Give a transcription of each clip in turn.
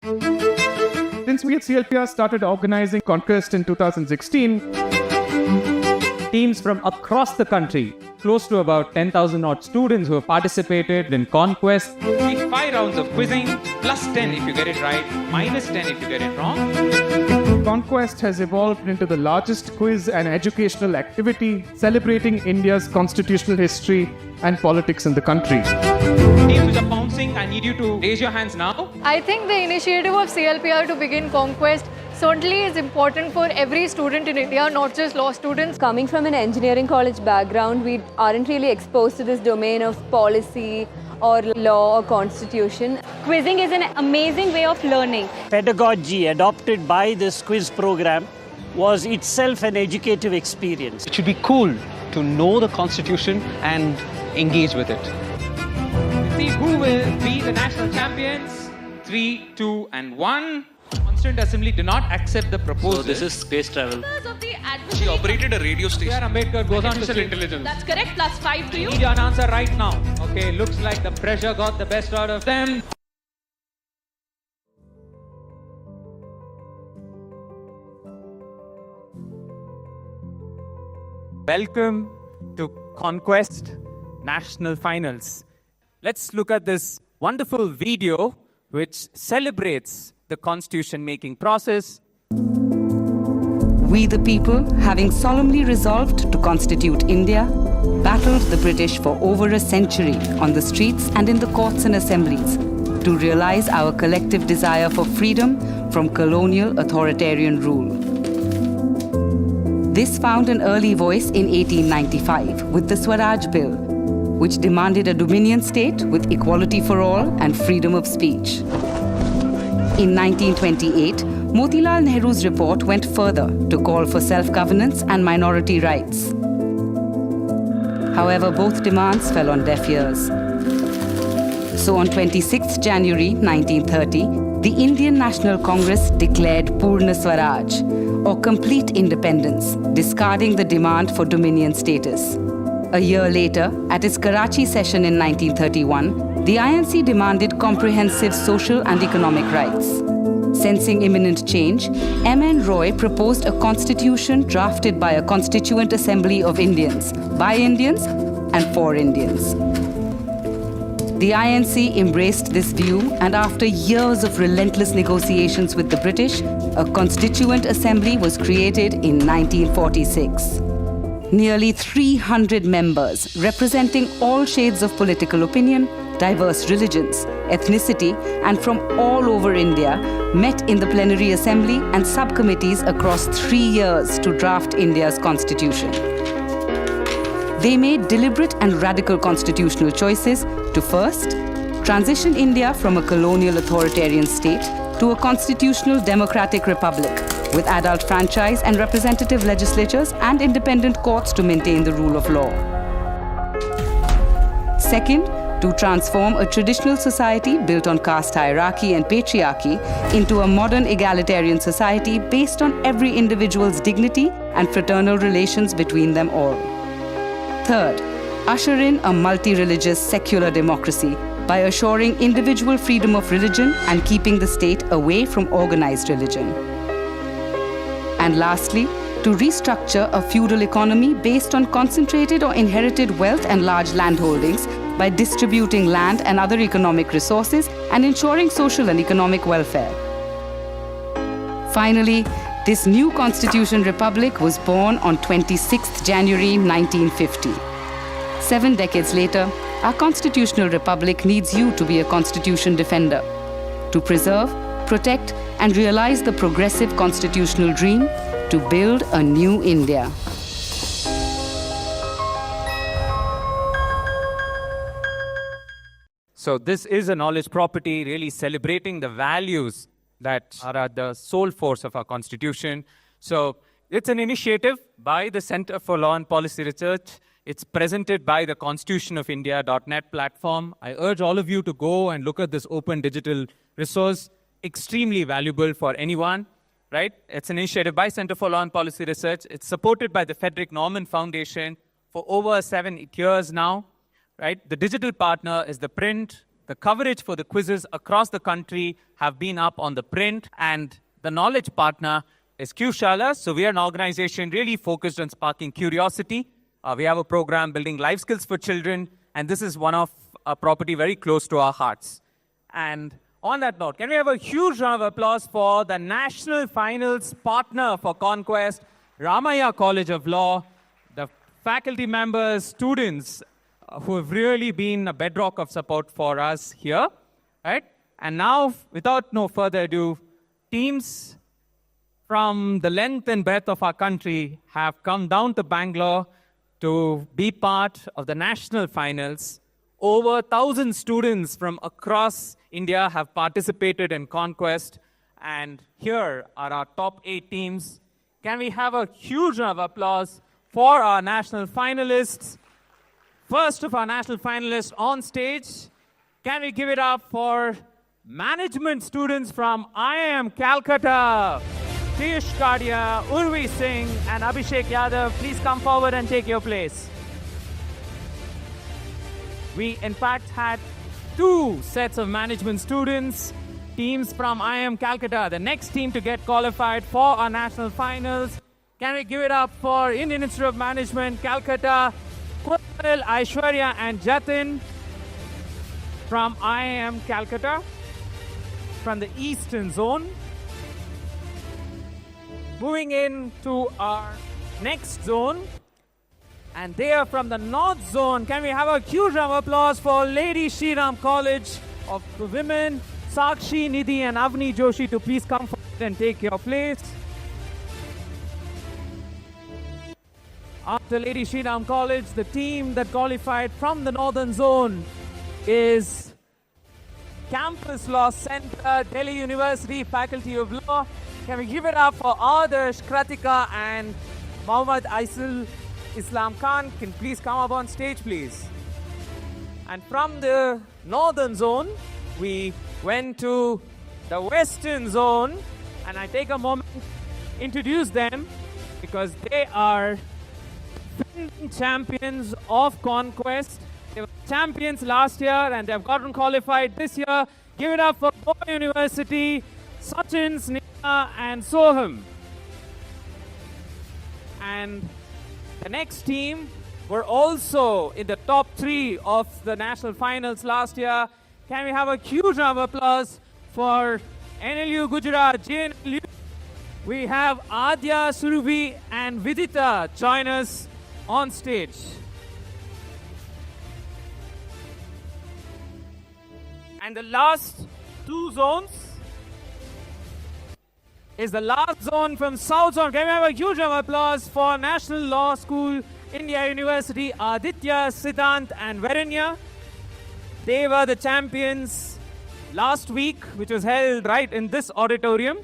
Since we at CLPR started organizing ConQuest in 2016, teams from across the country, close to about 10,000 odd students who have participated in ConQuest. 5 rounds of quizzing, plus 10 if you get it right, minus 10 if you get it wrong. ConQuest has evolved into the largest quiz and educational activity celebrating India's constitutional history and politics in the country. Teams which are bouncing, I need you to raise your hands now. I think the initiative of CLPR to begin ConQuest certainly is important for every student in India, not just law students. Coming from an engineering college background, we aren't really exposed to this domain of policy or law or constitution. Quizzing is an amazing way of learning. Pedagogy adopted by this quiz program was itself an educative experience. It should be cool to know the Constitution and engage with it. See who will be the national champions. 3, 2, and 1. Constituent Assembly do not accept the proposal. So this is space travel. She operated a radio station. Ambedkar goes on to Artificial intelligence. That's correct, plus 5 to you. Need an answer right now. Okay, looks like the pressure got the best out of them. Welcome to ConQuest National Finals. Let's look at this wonderful video which celebrates the constitution-making process. We the people, having solemnly resolved to constitute India, battled the British for over a century on the streets and in the courts and assemblies to realize our collective desire for freedom from colonial authoritarian rule. This found an early voice in 1895 with the Swaraj Bill, which demanded a dominion state with equality for all and freedom of speech. In 1928, Motilal Nehru's report went further to call for self-governance and minority rights. However, both demands fell on deaf ears. So on 26 January 1930, the Indian National Congress declared Purna Swaraj, or complete independence, discarding the demand for dominion status. A year later, at its Karachi session in 1931, the INC demanded comprehensive social and economic rights. Sensing imminent change, M.N. Roy proposed a constitution drafted by a Constituent Assembly of Indians, by Indians and for Indians. The INC embraced this view, and after years of relentless negotiations with the British, a Constituent Assembly was created in 1946. Nearly 300 members, representing all shades of political opinion, diverse religions, ethnicity, and from all over India, met in the plenary assembly and subcommittees across 3 years to draft India's constitution. They made deliberate and radical constitutional choices to first, transition India from a colonial authoritarian state to a constitutional democratic republic, with adult franchise and representative legislatures and independent courts to maintain the rule of law. Second, to transform a traditional society built on caste hierarchy and patriarchy into a modern egalitarian society based on every individual's dignity and fraternal relations between them all. Third, usher in a multi-religious secular democracy by assuring individual freedom of religion and keeping the state away from organized religion. And lastly, to restructure a feudal economy based on concentrated or inherited wealth and large landholdings by distributing land and other economic resources and ensuring social and economic welfare. Finally, this new Constitution Republic was born on 26th January 1950. 7 decades later, our Constitutional Republic needs you to be a Constitution defender, to preserve, protect, and realize the progressive constitutional dream to build a new India. So this is a knowledge property, really celebrating the values that are at the sole force of our Constitution. So it's an initiative by the Center for Law and Policy Research. It's presented by the constitutionofindia.net platform. I urge all of you to go and look at this open digital resource. Extremely valuable for anyone, right? It's an initiative by Center for Law and Policy Research. It's supported by the Frederick Norman Foundation for over 7 years now, right? The digital partner is ThePrint, the coverage for the quizzes across the country have been up on ThePrint, and the knowledge partner is QShala. So we are an organization really focused on sparking curiosity. We have a program building life skills for children, and this is one of a property very close to our hearts. And on that note, can we have a huge round of applause for the national finals partner for ConQuest, Ramaiah College of Law, the faculty members, students who have really been a bedrock of support for us here, right? And now, without no further ado, teams from the length and breadth of our country have come down to Bangalore to be part of the national finals. Over 1,000 students from across India have participated in ConQuest, and here are our top 8 teams. Can we have a huge round of applause for our national finalists? First of our national finalists on stage, can we give it up for management students from IIM Calcutta? Piyush Kadia, Urvi Singh, and Abhishek Yadav, please come forward and take your place. We, in fact, had 2 sets of management students, teams from IIM Calcutta, the next team to get qualified for our national finals. Can we give it up for Indian Institute of Management, Calcutta, Kunal, Aishwarya, and Jatin from IIM Calcutta, from the Eastern Zone. Moving into our next zone, and they are from the North Zone. Can we have a huge round of applause for Lady Shri Ram College of Women, Sakshi, Nidhi, and Avni Joshi to please come forward and take your place. After Lady Shri Ram College, the team that qualified from the Northern Zone is Campus Law Center, Delhi University, Faculty of Law. Can we give it up for Adarsh, Kratika, and Mohammad Aisul Islam Khan? Can please come up on stage, please. And from the Northern Zone, we went to the Western Zone, and I take a moment to introduce them because they are defending champions of ConQuest. They were champions last year and they've gotten qualified this year. Give it up for Goa University, Sachin, Sneha, and Soham. And the next team were also in the top 3 of the national finals last year. Can we have a huge round of applause for NLU Gujarat, JNLU? We have Adya, Surubhi, and Vidita join us on stage. And the last 2 zones is the last zone from South Zone. Can we have a huge round of applause for National Law School, India University, Aditya, Siddhant, and Varenya. They were the champions last week, which was held right in this auditorium.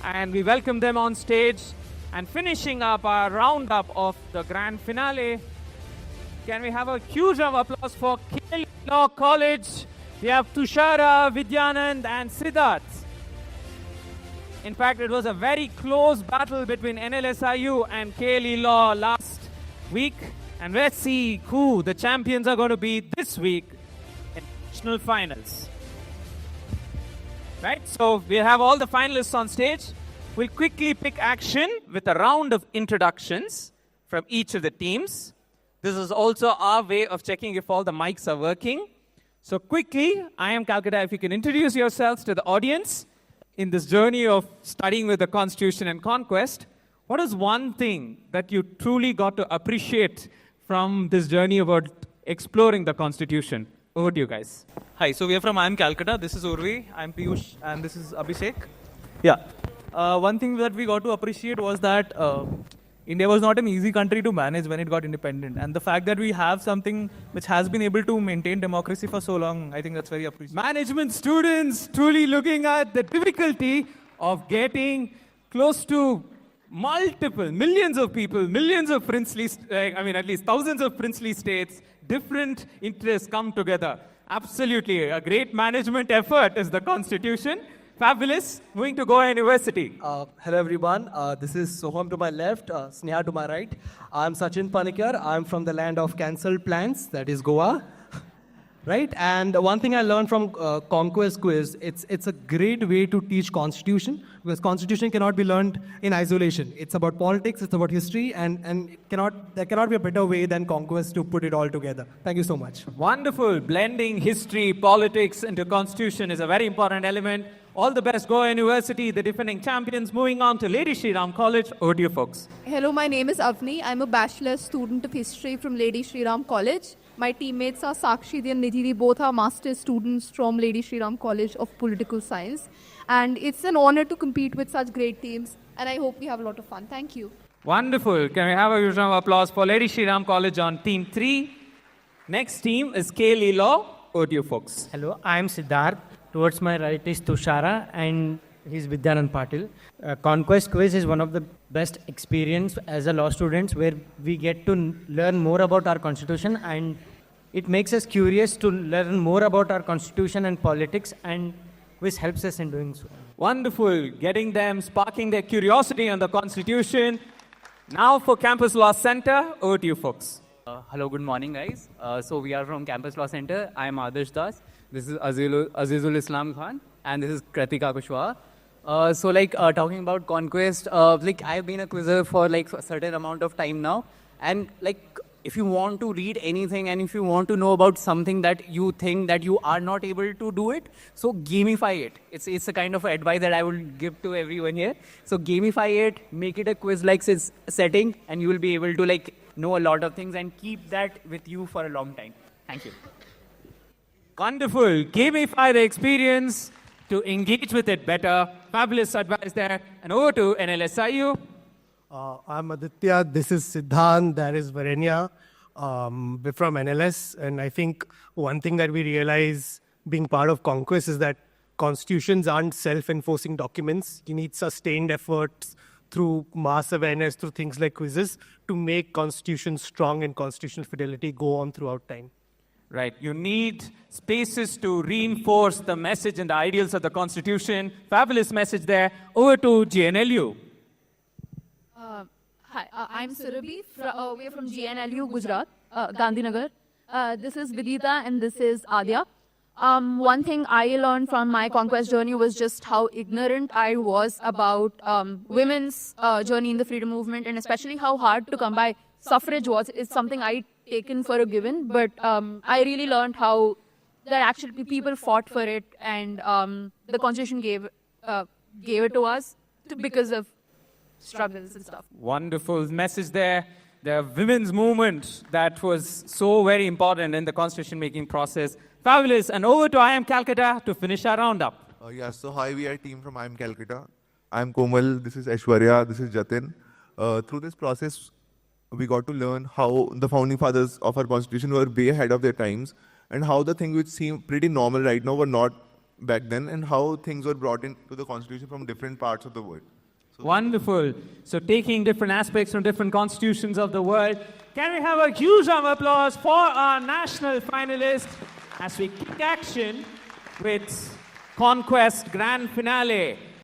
And we welcome them on stage. And finishing up our roundup of the grand finale, can we have a huge round of applause for KL Law College? We have Tushara, Vidyanand, and Siddharth. In fact, it was a very close battle between NLSIU and KLE Law last week. And let's see who the champions are going to be this week in national finals. Right, so we have all the finalists on stage. We'll quickly pick action with a round of introductions from each of the teams. This is also our way of checking if all the mics are working. So quickly, IIM Calcutta, if you can introduce yourselves to the audience in this journey of studying with the Constitution and ConQuest. What is one thing that you truly got to appreciate from this journey about exploring the Constitution? Over to you guys. Hi, so we are from IIM Calcutta. This is Urvi, I'm Piyush, and this is Abhishek. Yeah, one thing that we got to appreciate was that India was not an easy country to manage when it got independent. And the fact that we have something which has been able to maintain democracy for so long, I think that's very appreciated. Management students truly looking at the difficulty of getting close to multiple, millions of people, millions of princely, at least thousands of princely states, different interests come together. Absolutely, a great management effort is the Constitution. Fabulous. Moving to Goa University. Hello everyone. This is Soham to my left, Sneha to my right. I'm Sachin Panikkar. I'm from the land of cancelled plans, that is Goa. right? And one thing I learned from ConQuest quiz, it's a great way to teach Constitution, because Constitution cannot be learned in isolation. It's about politics, it's about history, and there cannot be a better way than ConQuest to put it all together. Thank you so much. Wonderful. Blending history, politics into constitution is a very important element. All the best, Goa University, the defending champions. Moving on to Lady Shri Ram College. Over to you, folks. Hello, my name is Avni. I'm a bachelor student of history from Lady Shri Ram College. My teammates are Sakshi and Nidhi. We both are master's students from Lady Shri Ram College of Political Science. And it's an honor to compete with such great teams. And I hope we have a lot of fun. Thank you. Wonderful. Can we have a huge round of applause for Lady Shri Ram College on Team 3? Next team is KLE. Over to you, folks. Hello, I am Siddharth. Towards my right is Tushara and he's Vidyanand Patil. ConQuest quiz is one of the best experience as a law students where we get to learn more about our constitution, and it makes us curious to learn more about our constitution and politics, and quiz helps us in doing so. Wonderful. Getting them, sparking their curiosity on the constitution. Now for Campus Law Center. Over to you, folks. Hello, good morning, guys. So we are from Campus Law Center. I am Adarsh Das. This is Azizul Islam Khan, and this is Kritika Kushwaha. Talking about ConQuest, I've been a quizzer for a certain amount of time now, and if you want to read anything and if you want to know about something that you think that you are not able to do it, so gamify it. It's a kind of advice that I will give to everyone here. So gamify it, make it a quiz-like setting, and you will be able to know a lot of things and keep that with you for a long time. Thank you. Wonderful. Gamify the experience to engage with it better. Fabulous advice there. And over to NLSIU. I'm Aditya. This is Siddhant. That is Varenya. We're from NLS. And I think one thing that we realize being part of ConQuest is that constitutions aren't self-enforcing documents. You need sustained efforts through mass awareness, through things like quizzes, to make constitutions strong and constitutional fidelity go on throughout time. Right. You need spaces to reinforce the message and the ideals of the Constitution. Fabulous message there. Over to GNLU. Hi, I'm Surabhi. We're from GNLU, Gujarat, Gandhinagar. This is Vidita and this is Adya. One thing I learned from my ConQuest journey was just how ignorant I was about women's journey in the freedom movement, and especially how hard to come by suffrage was. It's something I taken for a given, but I really learned how that actually people fought for it, and the Constitution gave it to us because of struggles and stuff. Wonderful message there. The women's movement that was so very important in the constitution making process. Fabulous. And over to IIM Calcutta to finish our roundup. So hi, we are a team from IIM Calcutta. I'm Komal, this is Aishwarya, this is Jatin. Through this process, we got to learn how the founding fathers of our constitution were way ahead of their times, and how the things which seem pretty normal right now were not back then, and how things were brought into the constitution from different parts of the world. Wonderful. So taking different aspects from different constitutions of the world. Can we have a huge round of applause for our national finalists as we kick action with ConQuest Grand Finale.